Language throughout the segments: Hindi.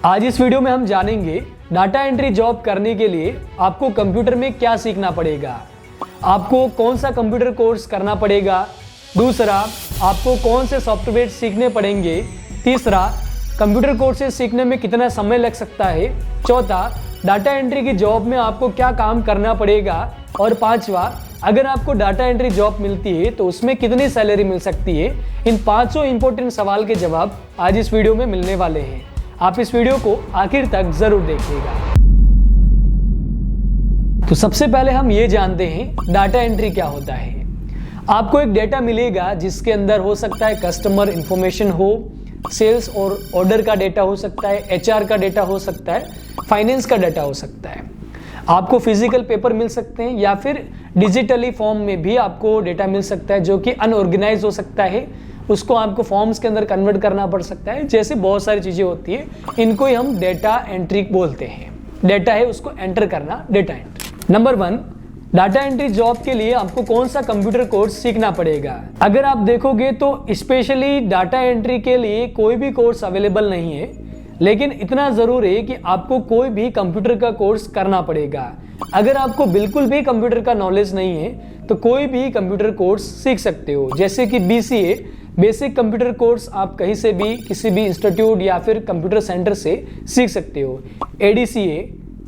आज इस वीडियो में हम जानेंगे डाटा एंट्री जॉब करने के लिए आपको कंप्यूटर में क्या सीखना पड़ेगा, आपको कौन सा कंप्यूटर कोर्स करना पड़ेगा, दूसरा आपको कौन से सॉफ्टवेयर सीखने पड़ेंगे, तीसरा कंप्यूटर कोर्सेज सीखने में कितना समय लग सकता है, चौथा डाटा एंट्री की जॉब में आपको क्या काम करना पड़ेगा और पांचवा अगर आपको डाटा एंट्री जॉब मिलती है तो उसमें कितनी सैलरी मिल सकती है। इन पांचों इंपॉर्टेंट सवाल के जवाब आज इस वीडियो में मिलने वाले हैं। आप इस वीडियो को आखिर तक जरूर देखिएगा। तो सबसे पहले हम ये जानते हैं डाटा एंट्री क्या होता है। आपको एक डेटा मिलेगा जिसके अंदर हो सकता है कस्टमर इंफॉर्मेशन हो, सेल्स और ऑर्डर का डेटा हो सकता है, एचआर का डेटा हो सकता है, फाइनेंस का डेटा हो सकता है। आपको फिजिकल पेपर मिल सकते हैं या फिर डिजिटली फॉर्म में भी आपको डेटा मिल सकता है जो कि अनऑर्गेनाइज हो सकता है, उसको आपको फॉर्म्स के अंदर कन्वर्ट करना पड़ सकता है। जैसे बहुत सारी चीजें होती है, इनको ही हम डेटा एंट्री बोलते हैं। डेटा है उसको एंटर करना, data entry. Number 1, data entry job के लिए आपको कौन सा कंप्यूटर कोर्स सीखना पड़ेगा। अगर आप देखोगे तो स्पेशली डाटा एंट्री के लिए कोई भी कोर्स अवेलेबल नहीं है, लेकिन इतना जरूर है कि आपको कोई भी कंप्यूटर का कोर्स करना पड़ेगा। अगर आपको बिल्कुल भी कंप्यूटर का नॉलेज नहीं है तो कोई भी कंप्यूटर कोर्स सीख सकते हो, जैसे कि BCA बेसिक कंप्यूटर कोर्स आप कहीं से भी किसी भी इंस्टीट्यूट या फिर कंप्यूटर सेंटर से सीख सकते हो। ADCA,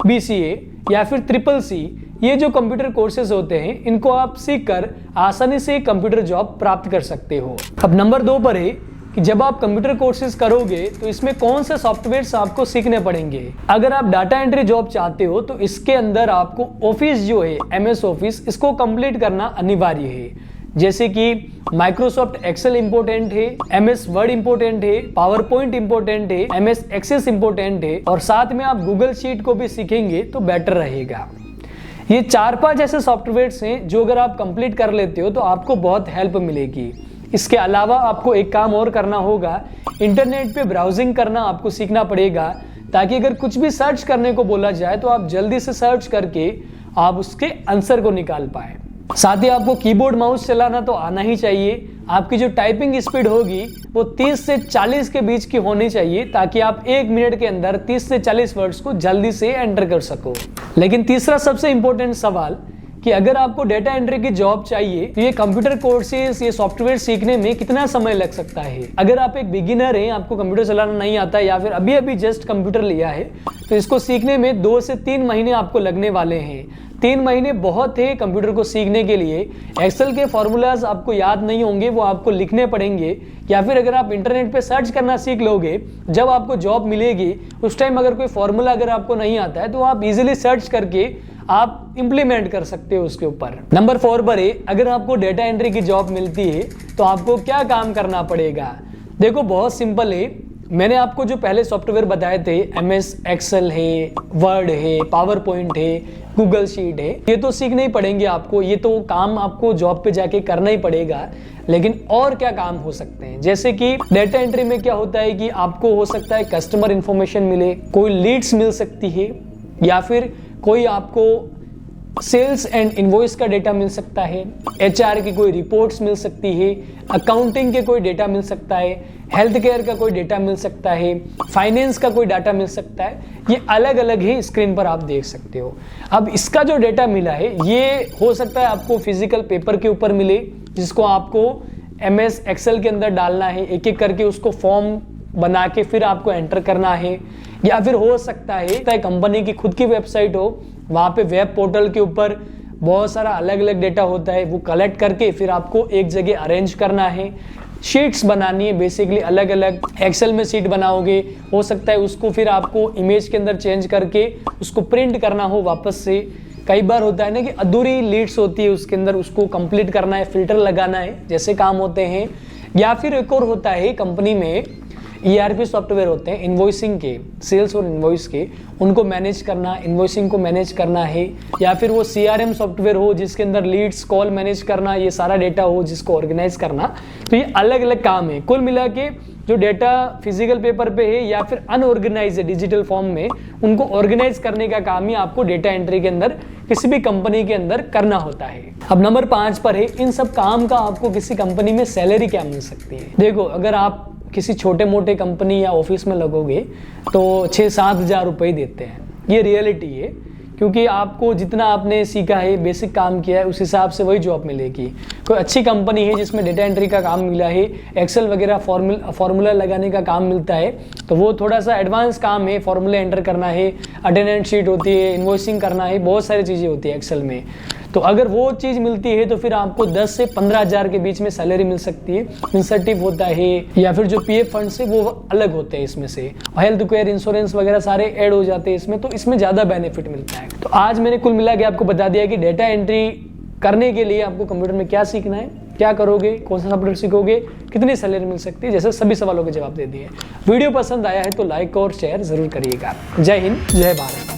BCA या फिर CCC, ये जो कंप्यूटर कोर्सेज होते हैं इनको आप सीख कर आसानी से कंप्यूटर जॉब प्राप्त कर सकते हो। अब नंबर 2 पर है कि जब आप कंप्यूटर कोर्सेज करोगे तो इसमें कौन से सॉफ्टवेयर्स आपको सीखने पड़ेंगे। अगर आप डाटा एंट्री जॉब चाहते हो तो इसके अंदर आपको ऑफिस जो है MS ऑफिस, इसको कंप्लीट करना अनिवार्य है। जैसे कि माइक्रोसॉफ्ट एक्सेल इंपोर्टेंट है, MS वर्ड इंपोर्टेंट है, पावर पॉइंट इंपोर्टेंट है, MS एक्सेस इंपोर्टेंट है और साथ में आप गूगल शीट को भी सीखेंगे तो बेटर रहेगा। ये 4-5 ऐसे सॉफ्टवेयर्स हैं जो अगर आप कंप्लीट कर लेते हो तो आपको बहुत हेल्प मिलेगी। इसके अलावा आपको एक काम और करना होगा, इंटरनेट पे ब्राउजिंग करना आपको सीखना पड़ेगा, ताकि अगर कुछ भी सर्च करने को बोला जाए तो आप जल्दी से सर्च करके आप उसके आंसर को निकाल पाए। साथ ही आपको कीबोर्ड माउस चलाना तो आना ही चाहिए। आपकी जो टाइपिंग स्पीड होगी वो 30 से 40 के बीच की होनी चाहिए, ताकि आप 1 मिनट के अंदर 30 से 40 वर्ड्स को जल्दी से एंटर कर सको। लेकिन तीसरा सबसे इंपॉर्टेंट सवाल कि अगर आपको डेटा एंट्री की जॉब चाहिए तो ये कंप्यूटर कोर्सेज, ये सॉफ्टवेयर सीखने में कितना समय लग सकता है। अगर आप एक बिगिनर हैं, आपको कंप्यूटर चलाना नहीं आता या फिर अभी अभी जस्ट कंप्यूटर लिया है, तो इसको सीखने में 2 से 3 महीने आपको लगने वाले हैं। 3 महीने बहुत है कंप्यूटर को सीखने के लिए। एक्सेल के फॉर्मूलाज आपको याद नहीं होंगे, वो आपको लिखने पड़ेंगे, या फिर अगर आप इंटरनेट पे सर्च करना सीख लोगे, जब आपको जॉब मिलेगी उस टाइम अगर कोई फॉर्मूला अगर आपको नहीं आता है तो आप इजीली सर्च करके आप इंप्लीमेंट कर सकते हो उसके ऊपर। नंबर 4 पर है, अगर आपको डेटा एंट्री की जॉब मिलती है तो आपको क्या काम करना पड़ेगा। देखो बहुत सिंपल है। मैंने आपको जो पहले सॉफ्टवेयर बताए थे, MS एक्सेल है, वर्ड है, पावर पॉइंट है, गूगल शीट है, ये तो सीखने ही पड़ेंगे आपको। ये तो काम आपको जॉब पे जाके करना ही पड़ेगा। लेकिन और क्या काम हो सकते हैं, जैसे कि डेटा एंट्री में क्या होता है कि आपको हो सकता है कस्टमर इंफॉर्मेशन मिले, कोई लीड्स मिल सकती है, या फिर कोई आपको सेल्स एंड इनवॉइस का डेटा मिल सकता है, HR की कोई रिपोर्ट्स मिल सकती है, अकाउंटिंग के कोई डेटा मिल सकता है, हेल्थ केयर का कोई डेटा मिल सकता है, फाइनेंस का कोई डाटा मिल सकता है। ये अलग अलग ही स्क्रीन पर आप देख सकते हो। अब इसका जो डेटा मिला है ये हो सकता है आपको फिजिकल पेपर के ऊपर मिले, जिसको आपको MS एक्सेल के अंदर डालना है, एक एक करके उसको फॉर्म बना के फिर आपको एंटर करना है। या फिर हो सकता है कंपनी की खुद की वेबसाइट हो, वहां पे वेब पोर्टल के ऊपर बहुत सारा अलग अलग डेटा होता है, वो कलेक्ट करके फिर आपको एक जगह अरेंज करना है। शीट्स बनानी है, बेसिकली अलग अलग एक्सेल में शीट बनाओगे, हो सकता है उसको फिर आपको इमेज के अंदर चेंज करके उसको प्रिंट करना हो वापस से। कई बार होता है ना कि अधूरी लीड्स होती है उसके अंदर, उसको कंप्लीट करना है, फिल्टर लगाना है, जैसे काम होते हैं। या फिर एक और होता है कंपनी में ERP सॉफ्टवेयर होते हैं इन्वॉइसिंग के, सेल्स और इन्वॉइस के, उनको मैनेज करना, इन्वॉइसिंग को मैनेज करना है। या फिर वो CRM सॉफ्टवेयर हो जिसके अंदर लीड्स, कॉल मैनेज करना, ये सारा डेटा हो जिसको ऑर्गेनाइज करना। तो ये अलग अलग काम है। कुल मिला के जो डेटा फिजिकल पेपर पे है या फिर अनऑर्गेनाइज है डिजिटल फॉर्म में, उनको ऑर्गेनाइज करने का काम ही आपको डेटा एंट्री के अंदर किसी भी कंपनी के अंदर करना होता है। अब नंबर 5 पर है, इन सब काम का आपको किसी कंपनी में सैलरी क्या मिल सकती है। देखो, अगर आप किसी छोटे मोटे कंपनी या ऑफिस में लगोगे तो 6-7 हज़ार रुपये देते हैं। ये रियलिटी है, क्योंकि आपको जितना आपने सीखा है, बेसिक काम किया है, उस हिसाब से वही जॉब मिलेगी। कोई अच्छी कंपनी है जिसमें डेटा एंट्री का काम मिला है, एक्सेल वगैरह फॉर्मूला लगाने का काम मिलता है, तो वो थोड़ा सा एडवांस काम है। फॉर्मूला एंटर करना है, अटेंडेंस शीट होती है, इन्वॉइसिंग करना है, बहुत सारी चीज़ें होती है एक्सेल में। तो अगर वो चीज़ मिलती है तो फिर आपको 10 से 15 हज़ार के बीच में सैलरी मिल सकती है। इंसेंटिव होता है या फिर जो पीएफ फंड्स है वो अलग होते हैं इसमें से, हेल्थ केयर इंश्योरेंस वगैरह सारे ऐड हो जाते हैं इसमें, तो इसमें ज़्यादा बेनिफिट मिलता है। तो आज मैंने कुल मिला के आपको बता दिया कि डेटा एंट्री करने के लिए आपको कंप्यूटर में क्या सीखना है, क्या करोगे, कौन सा सॉफ्टवेयर सीखोगे, कितनी सैलरी मिल सकती है, जैसे सभी सवालों के जवाब दे दिए। वीडियो पसंद आया है तो लाइक और शेयर जरूर करिएगा। जय हिंद, जय भारत।